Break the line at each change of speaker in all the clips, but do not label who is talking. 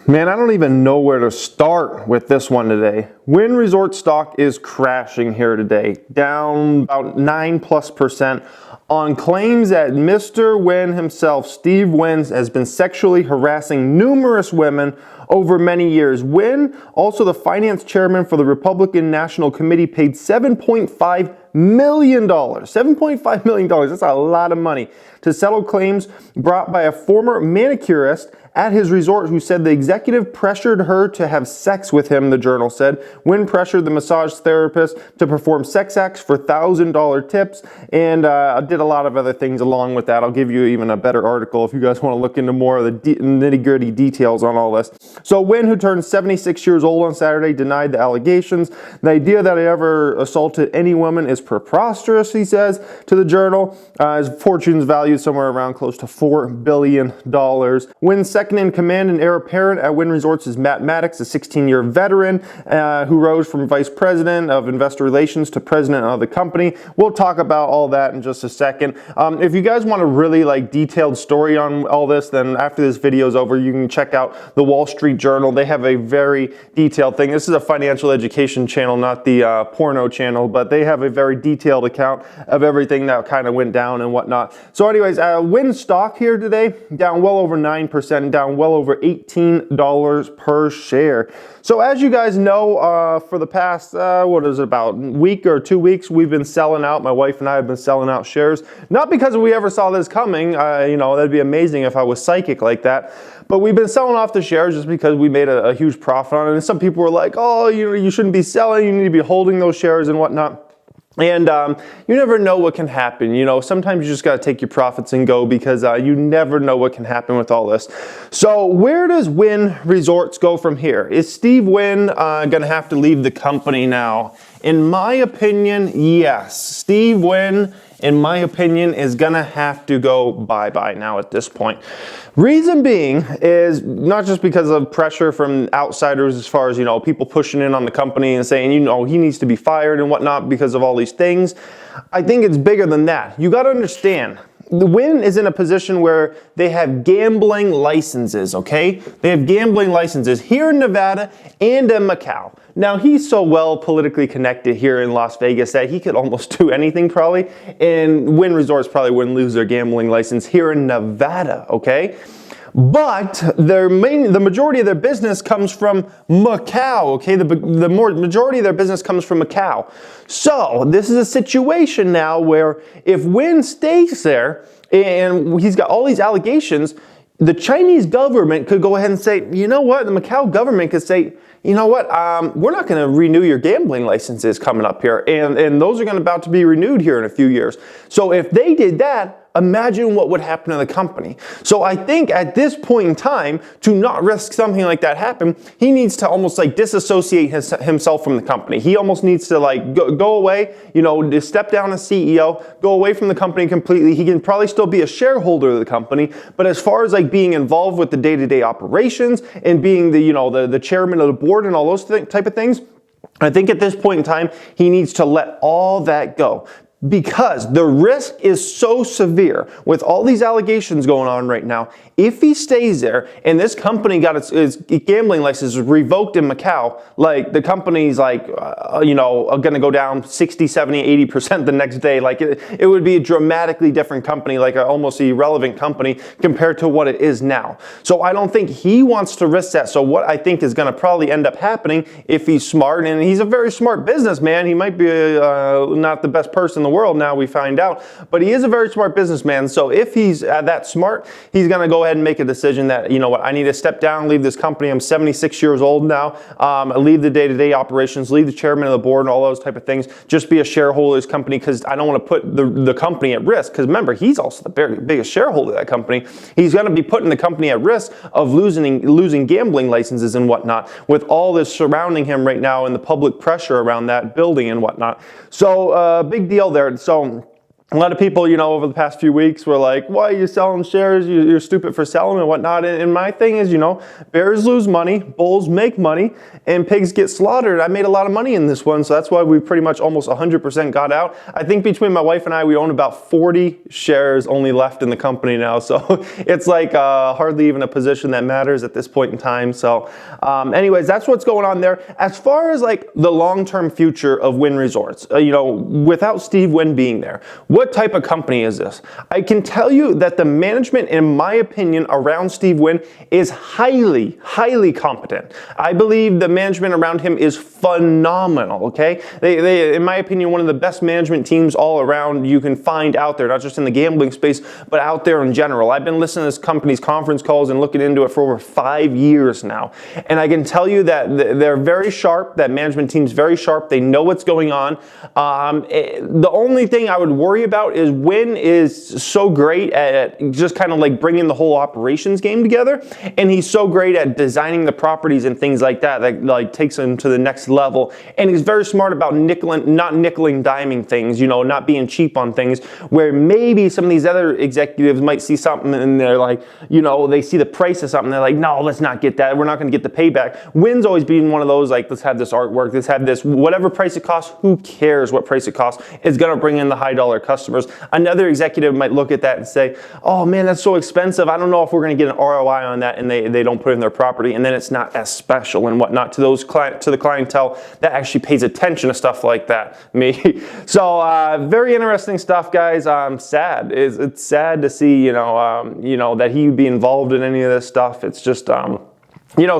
Man, I don't even know where to start with this one today. Wynn Resorts stock is crashing here today, down about 9+% on claims that Mr. Wynn himself, Steve Wynn, has been sexually harassing numerous women over many years. Wynn, also the finance chairman for the Republican National Committee, paid $7.5 million. $7.5 million, that's a lot of money, to settle claims brought by a former manicurist at his resort who said the executive pressured her to have sex with him, the journal said. Wynn pressured the massage therapist to perform sex acts for $1,000 tips and did a lot of other things along with that. I'll give you even a better article if you guys want to look into more of the nitty-gritty details on all this. So Wynn, who turned 76 years old on Saturday, denied the allegations. The idea that he ever assaulted any woman is preposterous, he says to the journal. His fortune's valued somewhere around close to $4 billion. Wynn's second in command and heir apparent at Wynn Resorts is Matt Maddox, a 16-year veteran who rose from vice president of investor relations to president of the company. We'll talk about all that in just a second. If you guys want a really detailed story on all this, then after this video is over, you can check out the Wall Street Journal. They have a very detailed thing. This is a financial education channel, not the porno channel, but they have a very detailed account of everything that kind of went down and whatnot. So anyways, Wynn stock here today down well over 9%, down well over $18 per share. So as you guys know, for the past, about week or 2 weeks, we've been selling out. My wife and I have been selling out shares. Not because we ever saw this coming. That'd be amazing if I was psychic like that. But we've been selling off the shares just because we made a huge profit on it. And some people were like, oh, you shouldn't be selling. You need to be holding those shares and whatnot. And you never know what can happen. Sometimes you just got to take your profits and go because you never know what can happen with all this. So where does Wynn Resorts go from here? Is Steve Wynn going to have to leave the company now? In my opinion, yes. Steve Wynn, in my opinion, is going to have to go bye-bye now at this point. Reason being is not just because of pressure from outsiders as far as, people pushing in on the company and saying, he needs to be fired and whatnot because of all these things. I think it's bigger than that. You got to understand. The Wynn is in a position where they have gambling licenses, okay? They have gambling licenses here in Nevada and in Macau. Now, he's so well politically connected here in Las Vegas that he could almost do anything probably, and Wynn Resorts probably wouldn't lose their gambling license here in Nevada, okay? But the majority of their business comes from Macau, okay? The majority of their business comes from Macau. So this is a situation now where if Wynn stays there and he's got all these allegations, the Chinese government could go ahead and say, you know what? The Macau government could say, you know what? We're not going to renew your gambling licenses coming up here. And those are about to be renewed here in a few years. So if they did that, imagine what would happen to the company. So I think at this point in time, to not risk something like that happen, he needs to almost disassociate himself from the company. He almost needs to go away, to step down as CEO, go away from the company completely. He can probably still be a shareholder of the company, but as far as being involved with the day-to-day operations and being the chairman of the board and all those type of things, I think at this point in time, he needs to let all that go. Because the risk is so severe with all these allegations going on right now. If he stays there and this company got its gambling license revoked in Macau, the company's going to go down 60, 70, 80% the next day. It would be a dramatically different company, almost irrelevant company compared to what it is now. So I don't think he wants to risk that. So what I think is going to probably end up happening if he's smart, and he's a very smart businessman. He might be not the best person in the world now, we find out, but he is a very smart businessman. So if he's that smart, he's going to go ahead and make a decision that, I need to step down, leave this company. I'm 76 years old now. Leave the day-to-day operations, leave the chairman of the board and all those type of things. Just be a shareholder of this company because I don't want to put the company at risk. Because remember, he's also the biggest shareholder of that company. He's going to be putting the company at risk of losing gambling licenses and whatnot with all this surrounding him right now and the public pressure around that building and whatnot. So big deal there. So A lot of people, over the past few weeks were like, why are you selling shares? You're stupid for selling and whatnot. And my thing is, bears lose money, bulls make money, and pigs get slaughtered. I made a lot of money in this one, so that's why we pretty much almost 100% got out. I think between my wife and I, we own about 40 shares only left in the company now. So it's like hardly even a position that matters at this point in time. So anyways, that's what's going on there. As far as like the long-term future of Wynn Resorts, without Steve Wynn being there, what type of company is this? I can tell you that the management, in my opinion, around Steve Wynn is highly, highly competent. I believe the management around him is phenomenal, okay? They, in my opinion, one of the best management teams all around you can find out there, not just in the gambling space, but out there in general. I've been listening to this company's conference calls and looking into it for over 5 years now. And I can tell you that they're very sharp, that management team's very sharp, they know what's going on. The only thing I would worry about is Wynn is so great at just kind of like bringing the whole operations game together, and he's so great at designing the properties and things like that like takes him to the next level. And he's very smart about not nickeling diming things, not being cheap on things, where maybe some of these other executives might see something and they're like, they see the price of something, they're like, no, let's not get that, we're not going to get the payback. Wynn's always been one of those, like, let's have this artwork, let's have this, whatever price it costs, who cares what price it costs, it's going to bring in the high dollar customers. Another executive might look at that and say, oh man, that's so expensive, I don't know if we're going to get an ROI on that, and they don't put it in their property, and then it's not as special and whatnot to the clientele that actually pays attention to stuff like that. Me. So very interesting stuff, guys. Sad. It's sad to see, that he would be involved in any of this stuff. It's just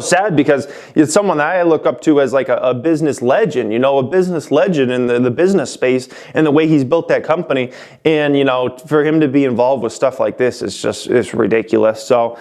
sad because it's someone that I look up to as like a business legend, a business legend in the business space, and the way he's built that company. And, for him to be involved with stuff like this is it's ridiculous. So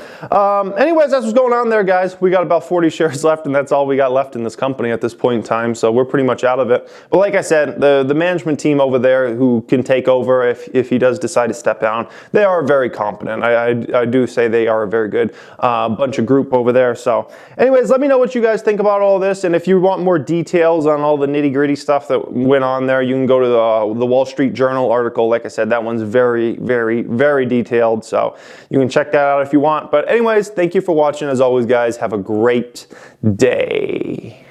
anyways, that's what's going on there, guys. We got about 40 shares left, and that's all we got left in this company at this point in time. So we're pretty much out of it. But like I said, the management team over there who can take over if he does decide to step down, they are very competent. I do say they are a very good bunch of group over there. So anyways, let me know what you guys think about all this, and if you want more details on all the nitty-gritty stuff that went on there, you can go to the Wall Street Journal article. Like I said, that one's very, very, very detailed, so you can check that out if you want. But anyways, thank you for watching. As always, guys, have a great day.